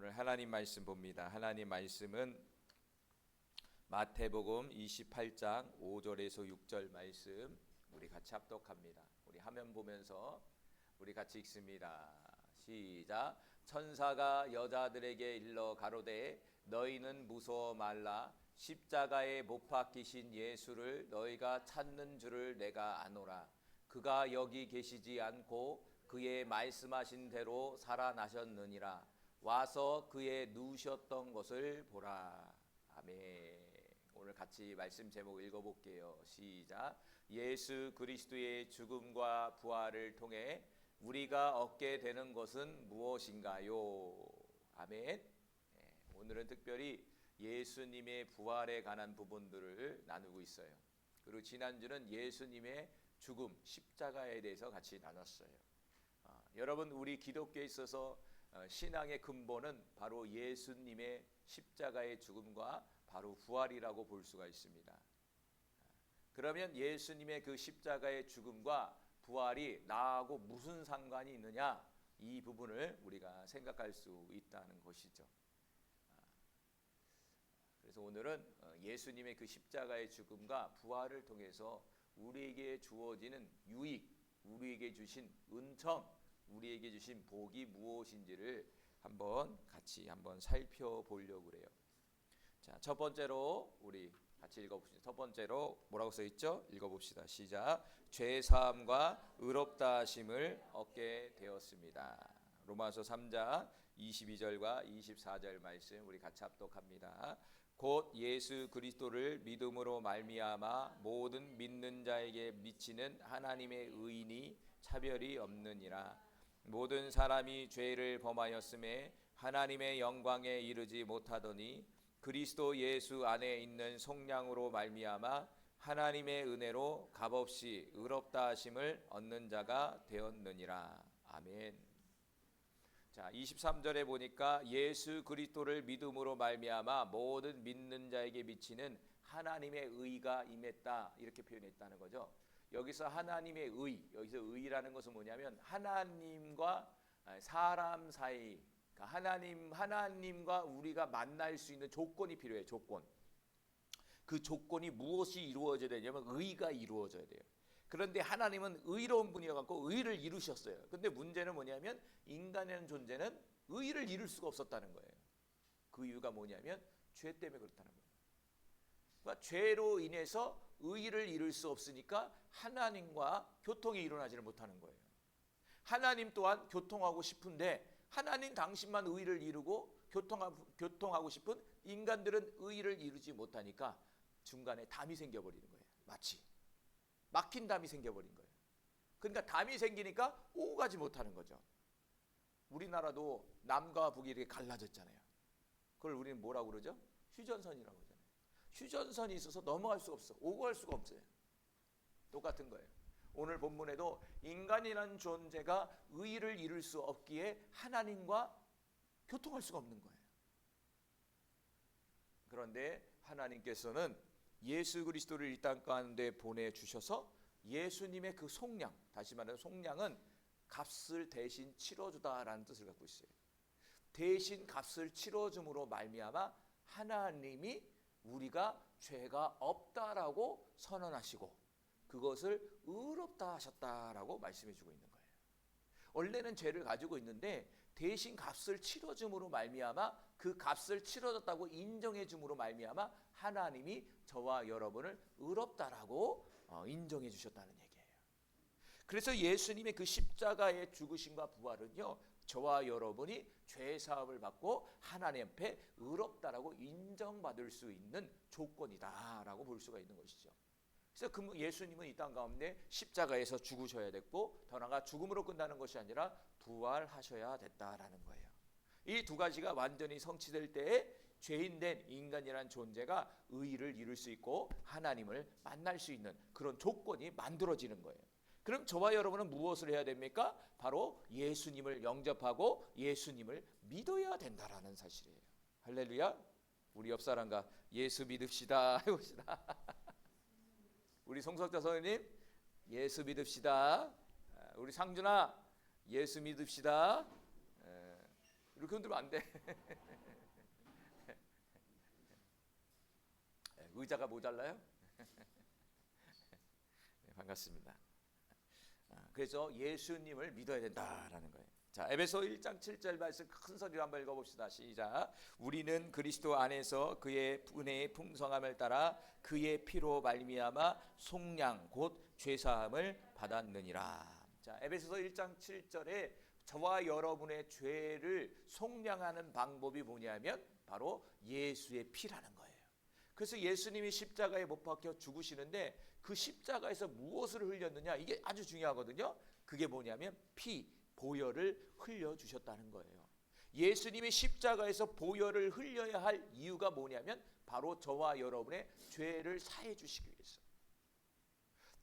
오늘 하나님 말씀 봅니다. 하나님 말씀은 마태복음 28장 5절에서 6절 말씀 우리 같이 합독합니다. 우리 화면 보면서 우리 같이 읽습니다. 시작. 천사가 여자들에게 일러 가로되 너희는 무서워 말라. 십자가에 못 박히신 예수를 너희가 찾는 줄을 내가 아노라. 그가 여기 계시지 않고 그의 말씀하신 대로 살아나셨느니라. 와서 그의 누우셨던 것을 보라. 아멘. 오늘 같이 말씀 제목 읽어볼게요. 시작. 예수 그리스도의 죽음과 부활을 통해 우리가 얻게 되는 것은 무엇인가요? 아멘. 오늘은 특별히 예수님의 부활에 관한 부분들을 나누고 있어요. 그리고 지난주는 예수님의 죽음, 십자가에 대해서 같이 나눴어요. 여러분, 우리 기독교에 있어서 신앙의 근본은 바로 예수님의 십자가의 죽음과 바로 부활이라고 볼 수가 있습니다. 그러면 예수님의 그 십자가의 죽음과 부활이 나하고 무슨 상관이 있느냐, 이 부분을 우리가 생각할 수 있다는 것이죠. 그래서 오늘은 예수님의 그 십자가의 죽음과 부활을 통해서 우리에게 주어지는 유익, 우리에게 주신 은총, 우리에게 주신 복이 무엇인지를 같이 한번 살펴보려고 그래요. 자, 첫 번째로 우리 같이 읽어봅시다. 첫 번째로 뭐라고 써 있죠? 읽어봅시다. 시작. 죄 사함과 의롭다 하심을 얻게 되었습니다. 로마서 3장 22절과 24절 말씀 우리 같이 합독합니다. 곧 예수 그리스도를 믿음으로 말미암아 모든 믿는 자에게 미치는 하나님의 의인이 차별이 없느니라. 모든 사람이 죄를 범하였음에 하나님의 영광에 이르지 못하더니 그리스도 예수 안에 있는 속량으로 말미암아 하나님의 은혜로 값없이 의롭다 하심을 얻는 자가 되었느니라. 아멘. 자, 23절에 보니까 예수 그리스도를 믿음으로 말미암아 모든 믿는 자에게 미치는 하나님의 의가 임했다, 이렇게 표현했다는 거죠. 여기서 하나님의 의, 여기서 의라는 것은 뭐냐면 하나님과 사람 사이, 하나님과 우리가 만날 수 있는 조건이 필요해요. 조건. 그 조건이 무엇이 이루어져야 되냐면 의가 이루어져야 돼요. 그런데 하나님은 의로운 분이어갖고 의를 이루셨어요. 근데 문제는 뭐냐면 인간이라는 존재는 의를 이룰 수가 없었다는 거예요. 그 이유가 뭐냐면 죄 때문에 그렇다는 거예요. 그러니까 죄로 인해서 의를 이룰 수 없으니까 하나님과 교통이 일어나지를 못하는 거예요. 하나님 또한 교통하고 싶은데 하나님 당신만 의를 이루고 교통하고 싶은 인간들은 의를 이루지 못하니까 중간에 담이 생겨버리는 거예요. 마치 막힌 담이 생겨버린 거예요. 그러니까 담이 생기니까 오고 가지 못하는 거죠. 우리나라도 남과 북이 이렇게 갈라졌잖아요. 그걸 우리는 뭐라고 그러죠? 휴전선이라고 그러잖아요. 휴전선이 있어서 넘어갈 수가 없어. 오고 갈 수가 없어요. 똑같은 거예요. 오늘 본문에도 인간이라는 존재가 의를 이룰 수 없기에 하나님과 교통할 수가 없는 거예요. 그런데 하나님께서는 예수 그리스도를 이 땅 가운데 보내주셔서 예수님의 그 속량, 다시 말해서 속량은 값을 대신 치러주다라는 뜻을 갖고 있어요. 대신 값을 치러줌으로 말미암아 하나님이 우리가 죄가 없다라고 선언하시고 그것을 의롭다 하셨다라고 말씀해 주고 있는 거예요. 원래는 죄를 가지고 있는데 대신 값을 치러줌으로 말미암아 그 값을 치러졌다고 인정해 줌으로 말미암아 하나님이 저와 여러분을 의롭다라고 인정해 주셨다는 얘기예요. 그래서 예수님의 그 십자가의 죽으심과 부활은요, 저와 여러분이 죄 사함을 받고 하나님 앞에 의롭다라고 인정받을 수 있는 조건이다라고 볼 수가 있는 것이죠. 그래서 그 예수님은 이 땅 가운데 십자가에서 죽으셔야 됐고 더 나아가 죽음으로 끝나는 것이 아니라 부활하셔야 됐다라는 거예요. 이 두 가지가 완전히 성취될 때에 죄인된 인간이라는 존재가 의를 이룰 수 있고 하나님을 만날 수 있는 그런 조건이 만들어지는 거예요. 그럼 저와 여러분은 무엇을 해야 됩니까? 바로 예수님을 영접하고 예수님을 믿어야 된다라는 사실이에요. 할렐루야. 우리 옆 사람과 예수 믿읍시다 해봅시다. 우리 송석자 선생님 예수 믿읍시다. 우리 상준아 예수 믿읍시다. 이렇게 이렇게 흔들면 안 돼. 의자가 모자라요? 네, 반갑습니다. 그래서 예수님을 믿어야 된다라는 거예요. 자, 에베소 1장 7절 말씀 큰 소리로 한번 읽어봅시다. 시작. 우리는 그리스도 안에서 그의 은혜의 풍성함을 따라 그의 피로 말미암아 속량 곧 죄사함을 받았느니라. 자, 에베소서 1장 7절에 저와 여러분의 죄를 속량하는 방법이 뭐냐면 바로 예수의 피라는 거예요. 그래서 예수님이 십자가에 못 박혀 죽으시는데 그 십자가에서 무엇을 흘렸느냐, 이게 아주 중요하거든요. 그게 뭐냐면 피, 보혈을 흘려주셨다는 거예요. 예수님이 십자가에서 보혈을 흘려야 할 이유가 뭐냐면 바로 저와 여러분의 죄를 사해 주시기 위해서,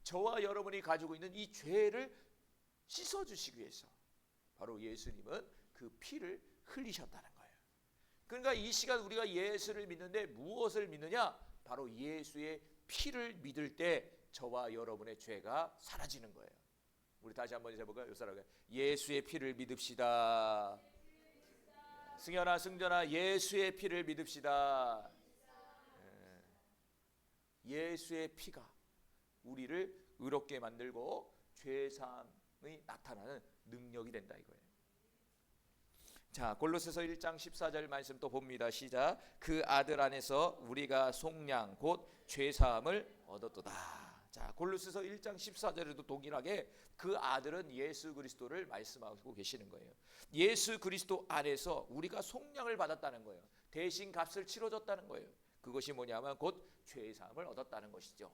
저와 여러분이 가지고 있는 이 죄를 씻어 주시기 위해서 바로 예수님은 그 피를 흘리셨다는 거예요. 그러니까 이 시간 우리가 예수를 믿는데 무엇을 믿느냐? 바로 예수의 피를 믿을 때 저와 여러분의 죄가 사라지는 거예요. 우리 다시 한번 해볼까요? 예수의 피를 믿읍시다. 승현아, 승전아, 예수의 피를 믿읍시다. 예수의 피가 우리를 의롭게 만들고 죄사함이 나타나는 능력이 된다 이거예요. 자, 골로새서 1장 14절 말씀 또 봅니다. 시작. 그 아들 안에서 우리가 속량 곧 죄사함을 얻었도다. 자, 골로새서 1장 14절에도 동일하게 그 아들은 예수 그리스도를 말씀하고 계시는 거예요. 예수 그리스도 안에서 우리가 속량을 받았다는 거예요. 대신 값을 치러줬다는 거예요. 그것이 뭐냐면 곧 죄사함을 얻었다는 것이죠.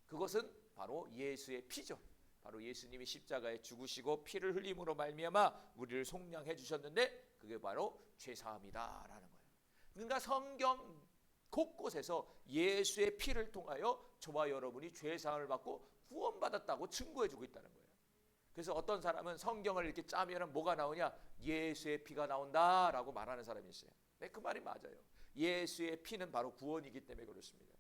그것은 바로 예수의 피죠. 바로 예수님이 십자가에 죽으시고 피를 흘림으로 말미암아 우리를 속량해 주셨는데 그게 바로 죄사함이다라는 거예요. 그러니까 성경 곳곳에서 예수의 피를 통하여 저와 여러분이 죄사함을 받고 구원받았다고 증거해 주고 있다는 거예요. 그래서 어떤 사람은 성경을 이렇게 짜면 뭐가 나오냐? 예수의 피가 나온다라고 말하는 사람이 있어요. 네, 그 말이 맞아요. 예수의 피는 바로 구원이기 때문에 그렇습니다.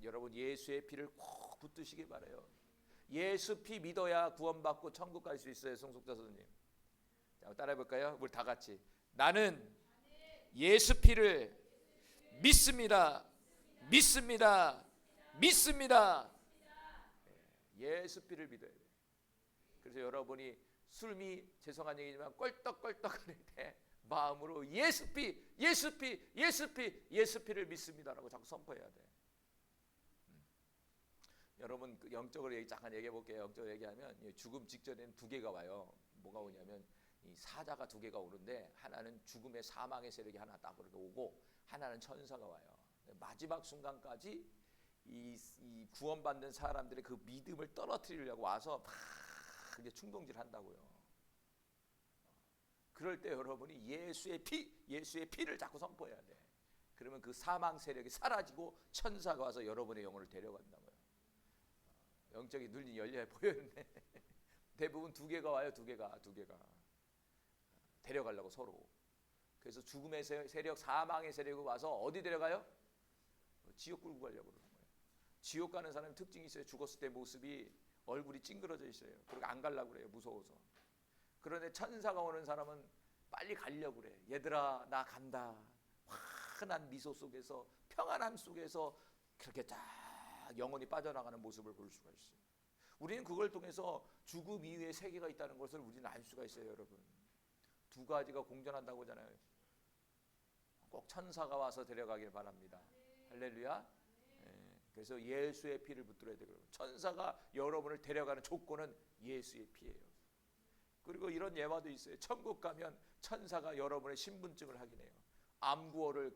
여러분 예수의 피를 꼭 붙드시기 바라요. 예수 피 믿어야 구원받고 천국 갈 수 있어요. 송숙자 선생님. 자, 따라해 볼까요? 우리 다 같이. 나는 예수 피를 믿습니다. 믿습니다. 믿습니다. 예수 피를 믿어야 돼요. 그래서 여러분이 술미, 죄송한 얘기지만 껄떡껄떡할 때 마음으로 예수 피, 예수 피, 예수 피, 예수 피를 믿습니다라고 자꾸 선포해야 돼. 여러분 영적으로 잠깐 얘기해 볼게요. 영적으로 얘기하면 죽음 직전에는 두 개가 와요. 뭐가 오냐면 이 사자가 두 개가 오는데 하나는 죽음의 사망의 세력이 하나 딱 오고 하나는 천사가 와요. 마지막 순간까지 이 구원받는 사람들의 그 믿음을 떨어뜨리려고 와서 막 이제 충동질 한다고요. 그럴 때 여러분이 예수의 피, 예수의 피를 자꾸 선포해야 돼. 그러면 그 사망 세력이 사라지고 천사가 와서 여러분의 영혼을 데려간다고요. 영적인 눈이 열려야 보였네. 대부분 두 개가 와요. 두 개가 데려가려고 서로. 그래서 죽음의 세력, 사망의 세력이 와서 어디 데려가요? 지옥 끌고 가려고 그러는 거예요. 지옥 가는 사람의 특징이 있어요. 죽었을 때 모습이 얼굴이 찡그러져 있어요. 그리고 안 가려고 그래요. 무서워서. 그런데 천사가 오는 사람은 빨리 가려고 그래. 얘들아 나 간다. 환한 미소 속에서 평안함 속에서 그렇게 딱 영혼이 빠져나가는 모습을 볼 수가 있어요. 우리는 그걸 통해서 죽음 이후에 세계가 있다는 것을 우리는 알 수가 있어요. 여러분 두 가지가 공존한다고 하잖아요. 꼭 천사가 와서 데려가길 바랍니다. 할렐루야. 그래서 예수의 피를 붙들어야 되고요. 천사가 여러분을 데려가는 조건은 예수의 피예요. 그리고 이런 예화도 있어요. 천국 가면 천사가 여러분의 신분증을 확인해요. 암구호를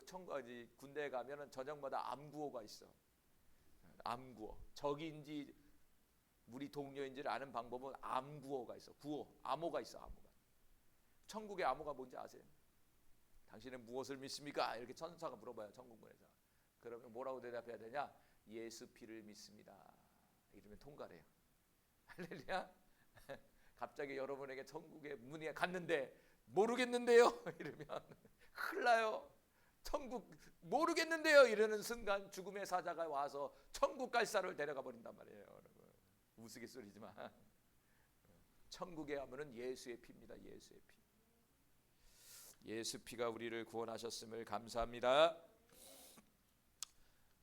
군대에 가면은 저녁마다 암구호가 있어. 암구호. 적인지 우리 동료인지를 아는 방법은 암구호가 있어. 구호, 암호가 있어. 암호가. 천국의 암호가 뭔지 아세요? 당신은 무엇을 믿습니까? 이렇게 천사가 물어봐요. 천국문에서. 그러면 뭐라고 대답해야 되냐? 예수 피를 믿습니다. 이러면 통과래요. 할렐루야. 갑자기 여러분에게 천국의 문이 갔는데 모르겠는데요. 이러면 큰일 나요. 천국 모르겠는데요. 이러는 순간 죽음의 사자가 와서 천국 갈 사람을 데려가 버린단 말이에요. 여러분 우스갯소리지만 천국에 가면은 예수의 피입니다. 예수의 피. 예수 피가 우리를 구원하셨음을 감사합니다.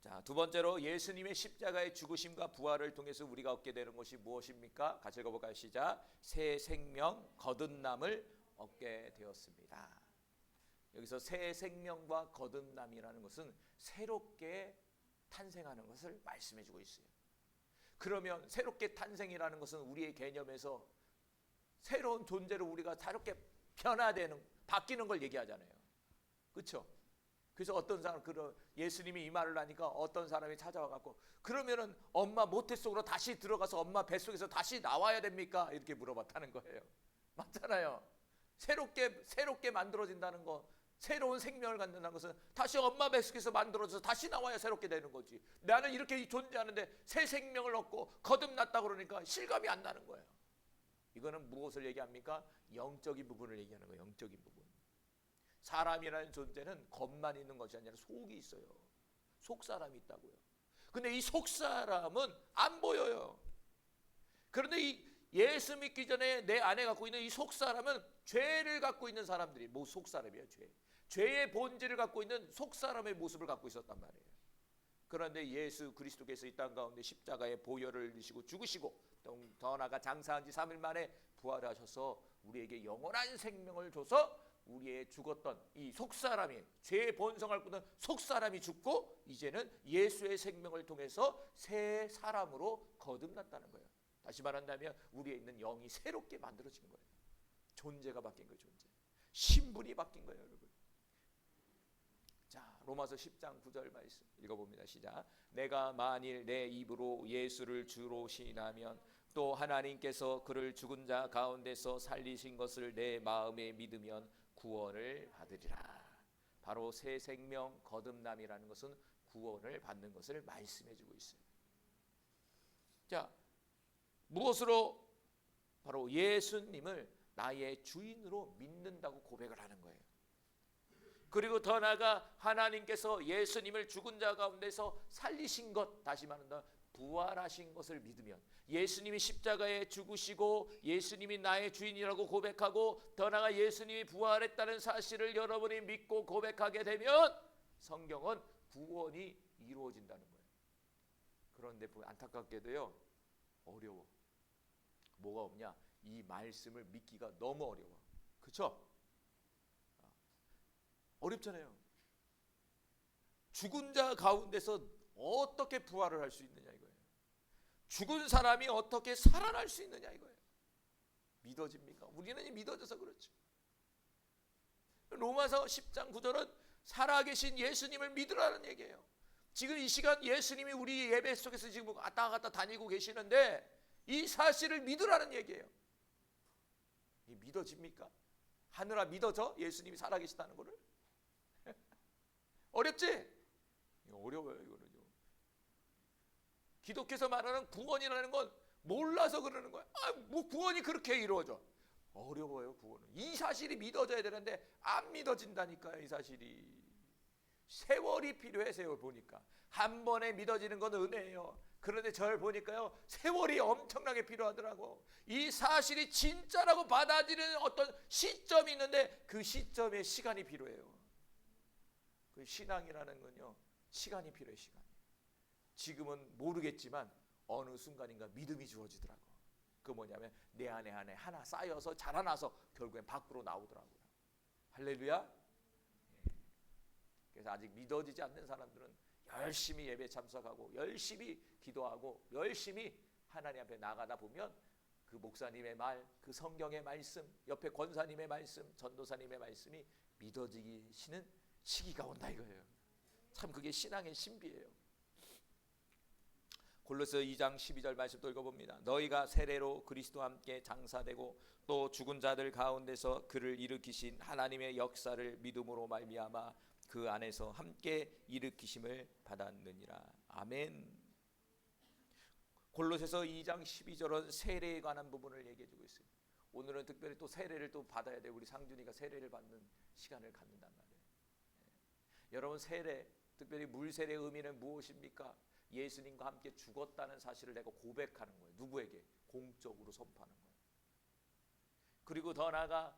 자, 두 번째로 예수님의 십자가의 죽으심과 부활을 통해서 우리가 얻게 되는 것이 무엇입니까? 같이 읽어볼까요? 시작. 새 생명 거듭남을 얻게 되었습니다. 여기서 새 생명과 거듭남이라는 것은 새롭게 탄생하는 것을 말씀해주고 있어요. 그러면 새롭게 탄생이라는 것은 우리의 개념에서 새로운 존재로 우리가 새롭게 변화되는, 바뀌는 걸 얘기하잖아요. 그렇죠? 그래서 어떤 사람, 예수님이 이 말을 하니까 어떤 사람이 찾아와 갖고, 그러면은 엄마 모태속으로 다시 들어가서 엄마 뱃속에서 다시 나와야 됩니까? 이렇게 물어봤다는 거예요. 맞잖아요. 새롭게 만들어진다는 거, 새로운 생명을 갖는다는 것은 다시 엄마 뱃속에서 만들어져서 다시 나와야 새롭게 되는 거지. 나는 이렇게 존재하는데 새 생명을 얻고 거듭났다 그러니까 실감이 안 나는 거예요. 이거는 무엇을 얘기합니까? 영적인 부분을 얘기하는 거예요. 영적인 부분. 사람이라는 존재는 겉만 있는 것이 아니라 속이 있어요. 속사람이 있다고요. 근데 이 속사람은 안 보여요. 그런데 이 예수 믿기 전에 내 안에 갖고 있는 이 속사람은 죄를 갖고 있는 사람들이, 뭐 속사람이에요. 죄의 본질을 갖고 있는 속사람의 모습을 갖고 있었단 말이에요. 그런데 예수 그리스도께서 이 땅 가운데 십자가에 보혈을 흘리시고 죽으시고 더 나아가 장사한 지 3일 만에 부활하셔서 우리에게 영원한 생명을 줘서 우리의 죽었던 이 속사람이, 죄의 본성을 갖고 있는 속사람이 죽고 이제는 예수의 생명을 통해서 새 사람으로 거듭났다는 거예요. 다시 말한다면 우리에 있는 영이 새롭게 만들어진 거예요. 존재가 바뀐 거예요. 존재. 신분이 바뀐 거예요. 여러분. 자, 로마서 10장 9절 말씀 읽어봅니다. 시작. 내가 만일 내 입으로 예수를 주로 시인하면 또 하나님께서 그를 죽은 자 가운데서 살리신 것을 내 마음에 믿으면 구원을 받으리라. 바로 새 생명 거듭남이라는 것은 구원을 받는 것을 말씀해주고 있어요. 자, 무엇으로? 바로 예수님을 나의 주인으로 믿는다고 고백을 하는 거예요. 그리고 더 나아가 하나님께서 예수님을 죽은 자 가운데서 살리신 것, 다시 말한다 부활하신 것을 믿으면, 예수님이 십자가에 죽으시고 예수님이 나의 주인이라고 고백하고 더 나아가 예수님이 부활했다는 사실을 여러분이 믿고 고백하게 되면 성경은 구원이 이루어진다는 거예요. 그런데 안타깝게도요, 어려워. 뭐가 없냐? 이 말씀을 믿기가 너무 어려워. 그렇죠? 어렵잖아요. 죽은 자 가운데서 어떻게 부활을 할 수 있느냐 이거예요. 죽은 사람이 어떻게 살아날 수 있느냐 이거예요. 믿어집니까? 우리는 믿어져서 그렇죠. 로마서 10장 9절은 살아계신 예수님을 믿으라는 얘기예요. 지금 이 시간 예수님이 우리 예배 속에서 지금 왔다 갔다 다니고 계시는데 이 사실을 믿으라는 얘기예요. 이 믿어집니까? 하늘아 믿어져? 예수님이 살아계시다는 거를? 어렵지? 어려워요. 이거는요. 기독교에서 말하는 구원이라는 건 몰라서 그러는 거야. 뭐 구원이 그렇게 이루어져? 어려워요. 구원은. 이 사실이 믿어져야 되는데 안 믿어진다니까요. 이 사실이. 세월이 필요해. 세월 보니까 한 번에 믿어지는 건 은혜예요. 그런데 저를 보니까요, 세월이 엄청나게 필요하더라고. 이 사실이 진짜라고 받아들이는 어떤 시점이 있는데 그 시점에 시간이 필요해요. 그 신앙이라는 건요, 시간이 필요해. 시간. 지금은 모르겠지만 어느 순간인가 믿음이 주어지더라고. 그 뭐냐면 내 안에 하나 쌓여서 자라나서 결국엔 밖으로 나오더라고요. 할렐루야. 그래서 아직 믿어지지 않는 사람들은 열심히 예배 참석하고 열심히 기도하고 열심히 하나님 앞에 나가다 보면 그 목사님의 말, 그 성경의 말씀, 옆에 권사님의 말씀, 전도사님의 말씀이 믿어지시는 시기가 온다 이거예요. 참 그게 신앙의 신비예요. 골로새 2장 12절 말씀 또 읽어봅니다. 너희가 세례로 그리스도와 함께 장사되고 또 죽은 자들 가운데서 그를 일으키신 하나님의 역사를 믿음으로 말미암아 그 안에서 함께 일으키심을 받았느니라. 아멘. 골로새서 2장 12절은 세례에 관한 부분을 얘기해 주고 있습니다. 오늘은 특별히 또 세례를 또 받아야 돼. 우리 상준이가 세례를 받는 시간을 갖는단 말이에요. 여러분, 세례, 특별히 물세례의 의미는 무엇입니까? 예수님과 함께 죽었다는 사실을 내가 고백하는 거예요. 누구에게? 공적으로 선포하는 거예요. 그리고 더 나아가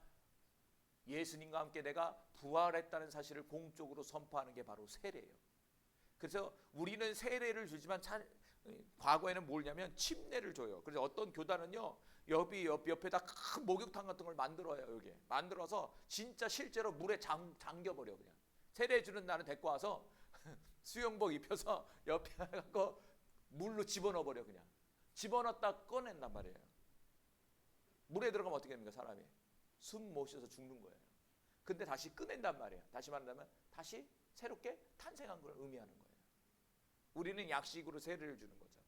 예수님과 함께 내가 부활했다는 사실을 공적으로 선포하는 게 바로 세례예요. 그래서 우리는 세례를 주지만 과거에는 뭐냐면 침례를 줘요. 그래서 어떤 교단은요 옆에다 큰 목욕탕 같은 걸 만들어요. 여기 만들어서 진짜 실제로 물에 잠겨버려. 그냥 세례 주는 날은 데리고 와서 수영복 입혀서 옆에 갖고 물로 집어넣어버려. 그냥 집어넣었다 꺼낸단 말이에요. 물에 들어가면 어떻게 됩니까? 사람이 숨 못 쉬어서 죽는 거예요. 근데 다시 꺼낸단 말이에요. 다시 말한다면 다시 새롭게 탄생한 걸 의미하는 거예요. 우리는 약식으로 세례를 주는 거죠.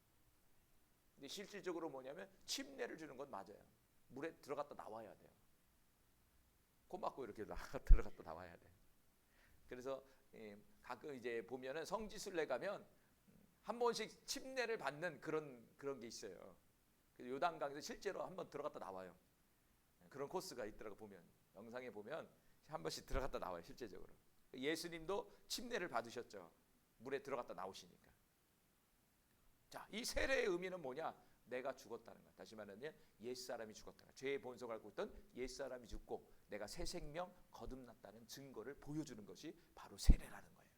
근데 실질적으로 뭐냐면 침례를 주는 건 맞아요. 물에 들어갔다 나와야 돼요. 코 막고 이렇게 들어갔다 나와야 돼. 그래서 가끔 이제 보면은 성지순례 가면 한 번씩 침례를 받는 그런 게 있어요. 요단강에서 실제로 한 번 들어갔다 나와요. 그런 코스가 있더라고. 보면 영상에 보면 한 번씩 들어갔다 나와요. 실제적으로 예수님도 침례를 받으셨죠. 물에 들어갔다 나오시니까. 자, 이 세례의 의미는 뭐냐? 내가 죽었다는 것. 다시 말하면 옛사람이 죽었다는 것. 죄의 본성을 앓고 있던 옛사람이 죽고 내가 새 생명 거듭났다는 증거를 보여주는 것이 바로 세례라는 거예요.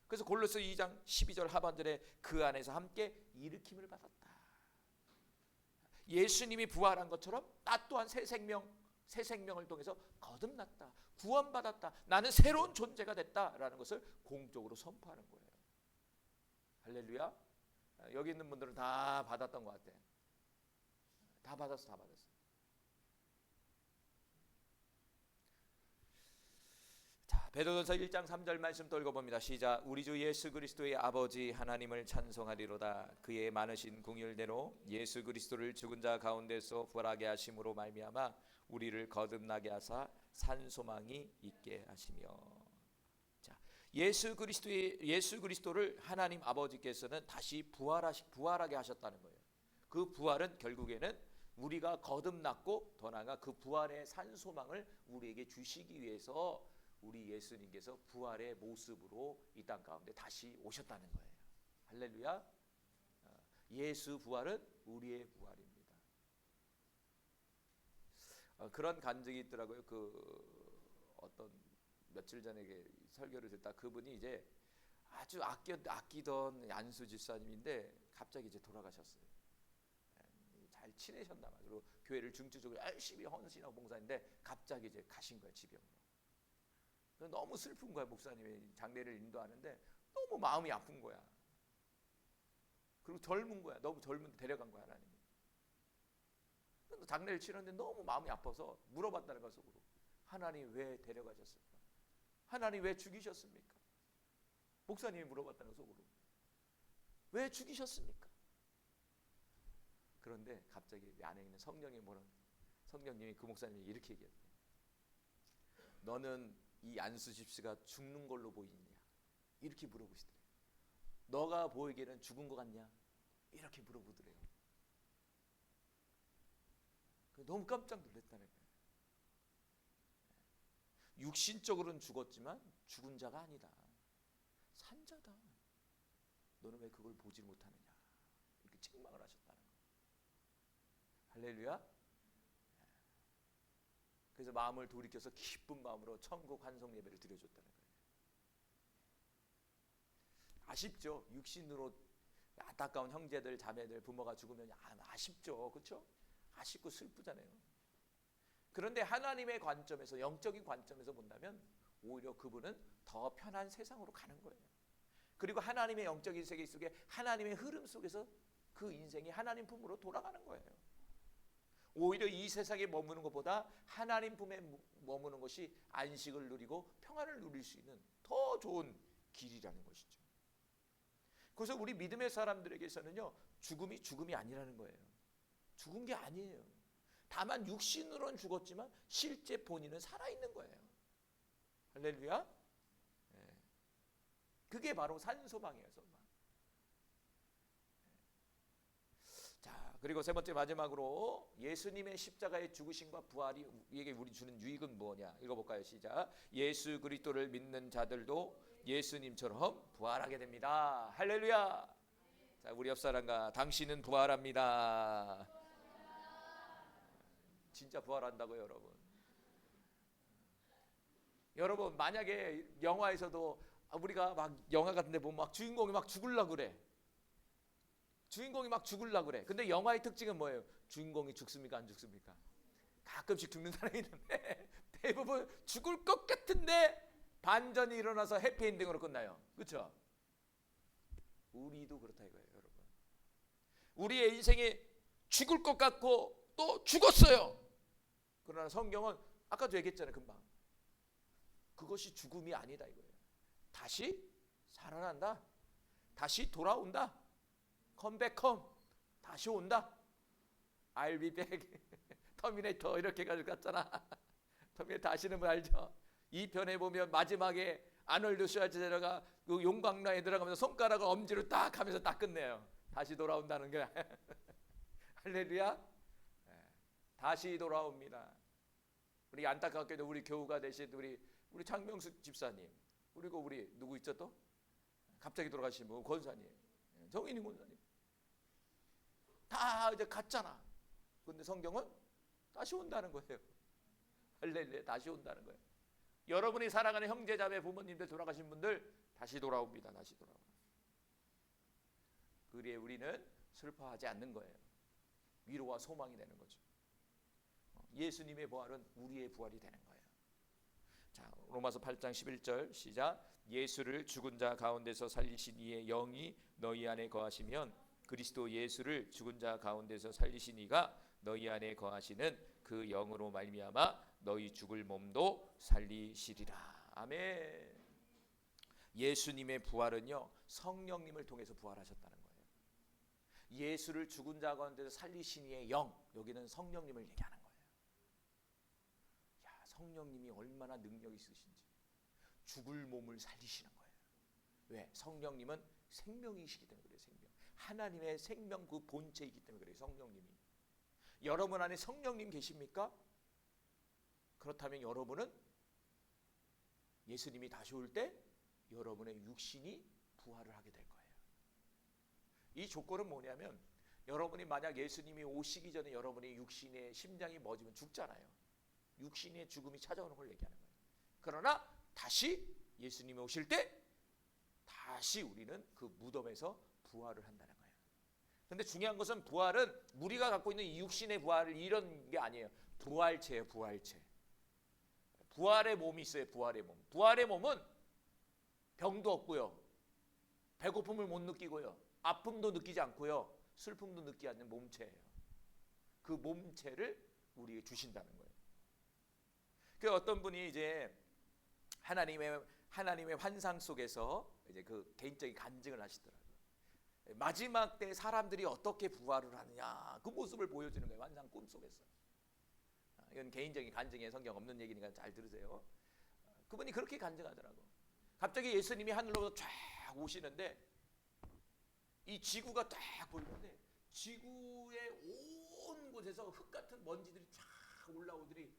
그래서 골로새 2장 12절 하반절에 그 안에서 함께 일으킴을 받았다. 예수님이 부활한 것처럼 나 또한 새 생명을 통해서 거듭났다. 구원받았다. 나는 새로운 존재가 됐다라는 것을 공적으로 선포하는 거예요. 할렐루야. 여기 있는 분들은 다 받았던 것 같아. 다 받았어. 자, 베드로전서 1장 3절 말씀 또 읽어봅니다. 시작. 우리 주 예수 그리스도의 아버지 하나님을 찬송하리로다. 그의 많으신 긍휼대로 예수 그리스도를 죽은 자 가운데서 부활하게 하심으로 말미암아 우리를 거듭나게 하사 산 소망이 있게 하시며. 예수 그리스도를 하나님 아버지께서는 다시 부활하게 하셨다는 거예요. 그 부활은 결국에는 우리가 거듭났고 더 나아가 그 부활의 산 소망을 우리에게 주시기 위해서 우리 예수님께서 부활의 모습으로 이 땅 가운데 다시 오셨다는 거예요. 할렐루야. 예수 부활은 우리의 부활입니다. 그런 간증이 있더라고요. 어떤 며칠 전에 설교를 듣다 그분이 이제 아주 아끼던 안수 집사님인데 갑자기 이제 돌아가셨어요. 잘 지내셨나 봐요. 그리고 교회를 중추적으로 열심히 헌신하고 봉사했는데 갑자기 이제 가신 거예요. 지병으로. 너무 슬픈 거야. 목사님이 장례를 인도하는데 너무 마음이 아픈 거야. 그리고 젊은 거야. 너무 젊은데 데려간 거야 하나님이. 장례를 치렀는데 너무 마음이 아파서 물어봤다는 거 속으로. 하나님 왜 데려가셨습니까? 하나님 왜 죽이셨습니까? 목사님이 물어봤다는 속으로. 왜 죽이셨습니까? 그런데 갑자기 안에 있는 성령님이 그 목사님이 이렇게 얘기했대요. 너는 이 안수 집사가 죽는 걸로 보이느냐? 이렇게 물어보시더래요. 너가 보이기에는 죽은 것 같냐? 이렇게 물어보더래요. 너무 깜짝 놀랐다는 거예요. 육신적으로는 죽었지만 죽은 자가 아니다. 산 자다. 너는 왜 그걸 보지 못하느냐? 이렇게 책망을 하셨다는 거예요. 할렐루야. 그래서 마음을 돌이켜서 기쁜 마음으로 천국 환송 예배를 드려줬다는 거예요. 아쉽죠. 육신으로 안타까운 형제들 자매들 부모가 죽으면 아쉽죠. 그렇죠? 아쉽고 슬프잖아요. 그런데 하나님의 관점에서 영적인 관점에서 본다면 오히려 그분은 더 편한 세상으로 가는 거예요. 그리고 하나님의 영적인 세계 속에 하나님의 흐름 속에서 그 인생이 하나님 품으로 돌아가는 거예요. 오히려 이 세상에 머무는 것보다 하나님 품에 머무는 것이 안식을 누리고 평안을 누릴 수 있는 더 좋은 길이라는 것이죠. 그래서 우리 믿음의 사람들에게서는요, 죽음이 아니라는 거예요. 죽은 게 아니에요. 다만 육신으로는 죽었지만 실제 본인은 살아있는 거예요. 할렐루야. 네. 그게 바로 산소망이에요. 소망. 자, 그리고 세 번째 마지막으로 예수님의 십자가의 죽으심과 부활이 우리에게 주는 유익은 뭐냐? 읽어볼까요? 시작. 예수 그리스도를 믿는 자들도 예수님처럼 부활하게 됩니다. 할렐루야. 자, 우리 옆 사람과 당신은 부활합니다. 진짜 부활한다고요, 여러분. 여러분 만약에 영화에서도 우리가 막 영화 같은데 보면 막 주인공이 막 죽으려고 그래. 주인공이 막 죽으려고 그래. 근데 영화의 특징은 뭐예요? 주인공이 죽습니까? 안 죽습니까? 가끔씩 죽는 사람이 있는데 대부분 죽을 것 같은데 반전이 일어나서 해피엔딩으로 끝나요. 그렇죠? 우리도 그렇다 이거예요, 여러분. 우리의 인생에 죽을 것 같고 또 죽었어요. 그러나 성경은 아까도 얘기했잖아요, 금방. 그것이 죽음이 아니다 이거예요. 다시 살아난다. 다시 돌아온다. 컴백홈. 다시 온다. I'll be back. 터미네이터 이렇게 해가지고 갔잖아. 터미네이터 아시는 분 알죠? 이 편에 보면 마지막에 아놀드 슈왈츠제네거가 그 용광로에 들어가면서 손가락을 엄지로 딱 하면서 딱 끝내요. 다시 돌아온다는 거야. 할렐루야. 다시 돌아옵니다. 우리 안타깝게도 우리 교우가 되신 우리 장명수 집사님, 그리고 우리 누구 있죠 또? 갑자기 돌아가신 분 권사님, 정인희 권사님 다 이제 갔잖아. 근데 성경은 다시 온다는 거예요. 할렐루야. 다시 온다는 거예요. 여러분이 사랑하는 형제자매 부모님들 돌아가신 분들 다시 돌아옵니다. 다시 돌아옵니다. 그리에 우리는 슬퍼하지 않는 거예요. 위로와 소망이 되는 거죠. 예수님의 부활은 우리의 부활이 되는 거예요. 자, 로마서 8장 11절 시작. 예수를 죽은 자 가운데서 살리신 이의 영이 너희 안에 거하시면 그리스도 예수를 죽은 자 가운데서 살리신 이가 너희 안에 거하시는 그 영으로 말미암아 너희 죽을 몸도 살리시리라. 아멘. 예수님의 부활은요, 성령님을 통해서 부활하셨다는 거예요. 예수를 죽은 자 가운데서 살리신 이의 영, 여기는 성령님을 얘기하는 거예요. 야, 성령님이 얼마나 능력이 있으신지. 죽을 몸을 살리시는 거예요. 왜? 성령님은 생명이시기 때문에 그래요. 생명. 하나님의 생명 그 본체이기 때문에 그래요. 성령님이. 여러분 안에 성령님 계십니까? 그렇다면 여러분은 예수님이 다시 올 때 여러분의 육신이 부활을 하게 될 거예요. 이 조건은 뭐냐면 여러분이 만약 예수님이 오시기 전에 여러분의 육신의 심장이 멎으면 죽잖아요. 육신의 죽음이 찾아오는 걸 얘기하는 거예요. 그러나 다시 예수님이 오실 때 다시 우리는 그 무덤에서 부활을 한다는 거예요. 근데 중요한 것은 부활은 우리가 갖고 있는 이 육신의 부활을 이런 게 아니에요. 부활체예요. 부활체. 부활의 몸이 있어요. 부활의 몸. 부활의 몸은 병도 없고요. 배고픔을 못 느끼고요. 아픔도 느끼지 않고요. 슬픔도 느끼지 않는 몸체예요. 그 몸체를 우리에게 주신다는 거예요. 그 어떤 분이 이제 하나님의 환상 속에서 이제 그 개인적인 간증을 하시더라고요. 마지막 때 사람들이 어떻게 부활을 하느냐 그 모습을 보여주는 거예요. 환상 꿈 속에서. 이건 개인적인 간증에 성경 없는 얘기니까 잘 들으세요. 그분이 그렇게 간증하더라고. 갑자기 예수님이 하늘로부터 쫙 오시는데 이 지구가 딱 보이는데 지구의 온 곳에서 흙 같은 먼지들이 쫙 올라오더니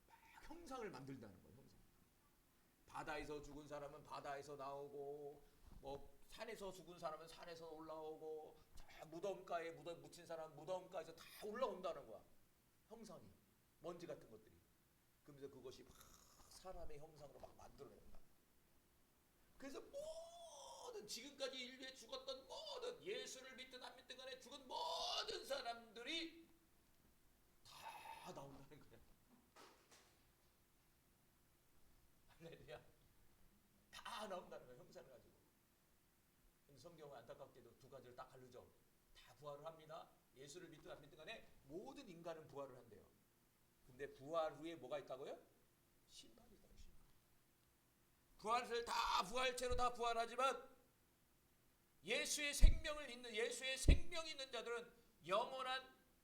막 형상을 만들다는 거예요. 형상. 바다에서 죽은 사람은 바다에서 나오고 뭐 산에서 죽은 사람은 산에서 올라오고 무덤가에 무덤 묻힌 사람은 무덤가에서 다 올라온다는 거야. 형상이. 먼지 같은 것들이. 그러면서 그것이 막 사람의 형상으로 막 만들어낸다. 그래서 모든 지금까지 인류에 죽었던 모든 예수를 믿든 안 믿든 간에 죽은 모든 사람들이 다 나온다는 거야. 할렐루야. 다 나온다는 거야. 형상을 가지고. 근데 성경은 안타깝게도 두 가지를 딱 가르죠. 다 부활을 합니다. 예수를 믿든 안 믿든 간에 모든 인간은 부활을 한대요. 근데 부활 후에 뭐가 있다고요? 심판이 있다고. 심판. 부활을 다 부활체로 다 부활하지만 예수의 생명을 있는 예수의 생명이 있는 자들은 영원한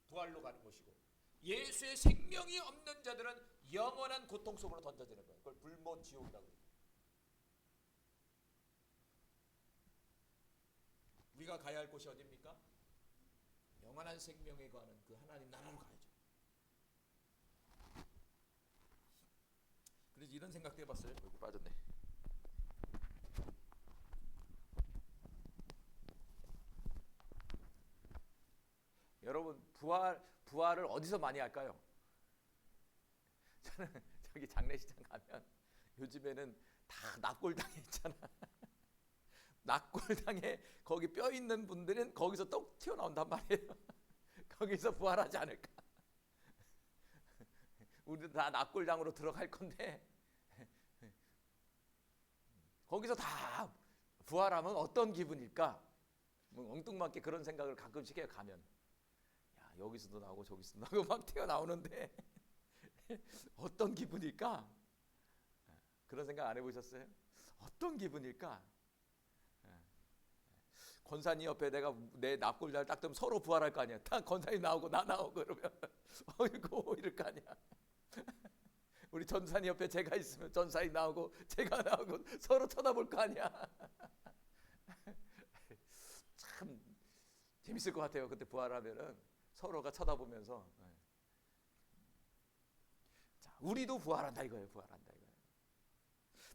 부활로 가는 것이고 예수의 생명이 없는 자들은 영원한 고통 속으로 던져지는 거예요. 그걸 불못 지옥이라고 해요. 우리가 가야 할 곳이 어디입니까? 영원한 생명에 거하는 그 하나님 나라로 가야죠. 그래서 이런 생각도 해봤어요. 여기 빠졌네. 여러분 부활을 어디서 많이 할까요? 저는 저기 장례식장 가면 요즘에는 다 납골당에 있잖아. 납골당에 거기 뼈 있는 분들은 거기서 또 튀어나온단 말이에요. 거기서 부활하지 않을까. 우리도 다 납골당으로 들어갈 건데 거기서 다 부활하면 어떤 기분일까? 뭐 엉뚱맞게 그런 생각을 가끔씩 해요. 가면 야, 여기서도 나오고 저기서도 나오고 막 튀어나오는데 어떤 기분일까? 그런 생각 안 해보셨어요? 어떤 기분일까? 권사님 옆에 내가 내 납골당을 딱 뜨면 서로 부활할 거 아니야. 딱 권사님 나오고 나 나오고 그러면 어이구 이럴 거 아니야. 우리 전사님 옆에 제가 있으면 전사님 나오고 제가 나오고 서로 쳐다볼 거 아니야. 참 재밌을 것 같아요. 그때 부활하면은 서로가 쳐다보면서. 자, 우리도 부활한다 이거예요. 부활한다 이거예요.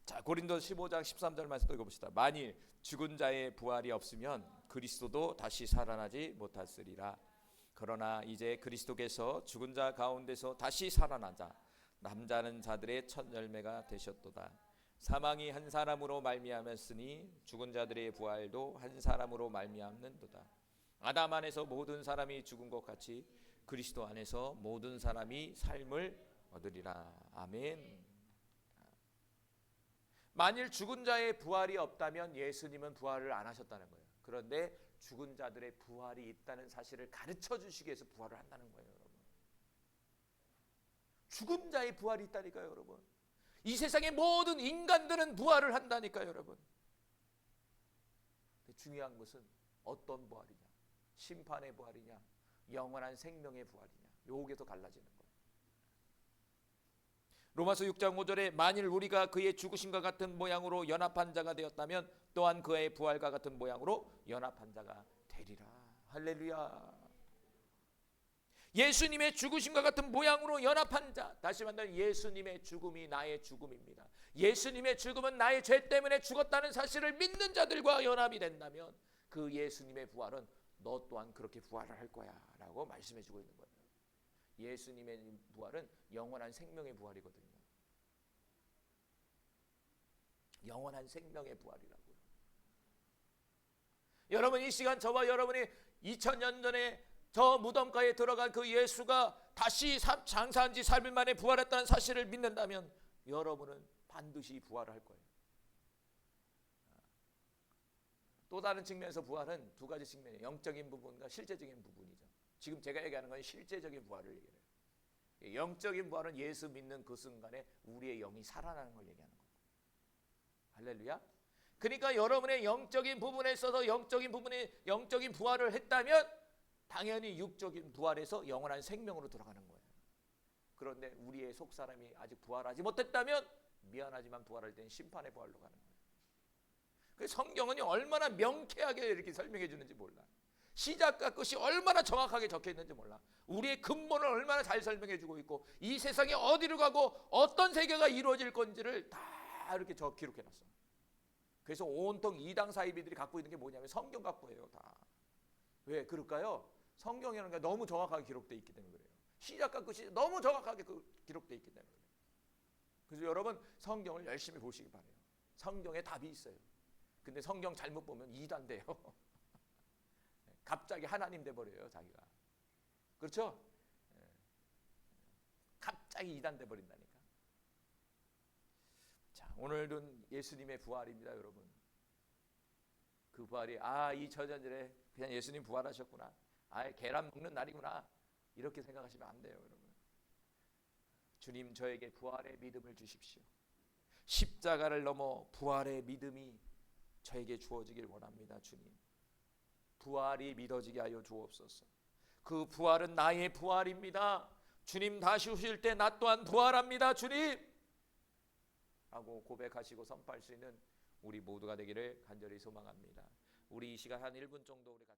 자, 고린도 15장 13절 말씀 읽어봅시다. 만일 죽은 자의 부활이 없으면 그리스도도 다시 살아나지 못하으리라. 그러나 이제 그리스도께서 죽은 자 가운데서 다시 살아나자 남자는 자들의 첫 열매가 되셨도다. 사망이 한 사람으로 말미암았으니 죽은 자들의 부활도 한 사람으로 말미암는도다. 아담 안에서 모든 사람이 죽은 것 같이 그리스도 안에서 모든 사람이 삶을 얻으리라. 아멘. 만일 죽은 자의 부활이 없다면 예수님은 부활을 안 하셨다는 거예요. 그런데 죽은 자들의 부활이 있다는 사실을 가르쳐 주시기 위해서 부활을 한다는 거예요, 여러분. 죽은 자의 부활이 있다니까요, 여러분. 이 세상의 모든 인간들은 부활을 한다니까요, 여러분. 근데 중요한 것은 어떤 부활이냐? 심판의 부활이냐? 영원한 생명의 부활이냐? 여기에서 갈라지는 거예요. 로마서 6장 5절에 만일 우리가 그의 죽으심과 같은 모양으로 연합한 자가 되었다면 또한 그의 부활과 같은 모양으로 연합한 자가 되리라. 할렐루야. 예수님의 죽으심과 같은 모양으로 연합한 자. 다시 말하면 예수님의 죽음이 나의 죽음입니다. 예수님의 죽음은 나의 죄 때문에 죽었다는 사실을 믿는 자들과 연합이 된다면 그 예수님의 부활은 너 또한 그렇게 부활을 할 거야 라고 말씀해 주고 있는 거예요. 예수님의 부활은 영원한 생명의 부활이거든요. 영원한 생명의 부활이라고요. 여러분, 이 시간 저와 여러분이 2000년 전에 저 무덤가에 들어간 그 예수가 다시 장사한 지 3일 만에 부활했다는 사실을 믿는다면 여러분은 반드시 부활할 거예요. 또 다른 측면에서 부활은 두 가지 측면이에요. 영적인 부분과 실제적인 부분이죠. 지금 제가 얘기하는 건 실제적인 부활을 얘기해요. 영적인 부활은 예수 믿는 그 순간에 우리의 영이 살아나는 걸 얘기하는 거고. 할렐루야. 그러니까 여러분의 영적인 부분에 있어서 영적인 부활을 했다면 당연히 육적인 부활에서 영원한 생명으로 들어가는 거예요. 그런데 우리의 속사람이 아직 부활하지 못했다면 미안하지만 부활할 때는 심판의 부활로 가는 거예요. 그래서 성경은 얼마나 명쾌하게 이렇게 설명해 주는지 몰라. 시작과 끝이 얼마나 정확하게 적혀 있는지 몰라. 우리의 근본을 얼마나 잘 설명해 주고 있고 이 세상에 어디로 가고 어떤 세계가 이루어질 건지를 다 이렇게 기록해 놨어. 그래서 온통 이당 사이비들이 갖고 있는 게 뭐냐면 성경 갖고예요, 다. 왜 그럴까요? 성경이라는 게 너무 정확하게 기록되어 있기 때문에 그래요. 시작과 끝이 너무 정확하게 기록되어 있기 때문에 그래요. 그래서 여러분 성경을 열심히 보시기 바래요. 성경에 답이 있어요. 근데 성경 잘못 보면 이단 돼요. 갑자기 하나님 돼버려요, 자기가. 그렇죠? 갑자기 이단 돼버린다니까. 자, 오늘은 예수님의 부활입니다, 여러분. 그 부활이 2000년전에 그냥 예수님 부활하셨구나. 계란 먹는 날이구나. 이렇게 생각하시면 안 돼요, 여러분. 주님 저에게 부활의 믿음을 주십시오. 십자가를 넘어 부활의 믿음이 저에게 주어지길 원합니다, 주님. 부활이 믿어지게 하여 주옵소서. 그 부활은 나의 부활입니다. 주님 다시 오실 때 나 또한 부활합니다, 주님. 라고 고백하시고 선포할 수 있는 우리 모두가 되기를 간절히 소망합니다. 우리 이 시간 한 1분 정도 우리 같이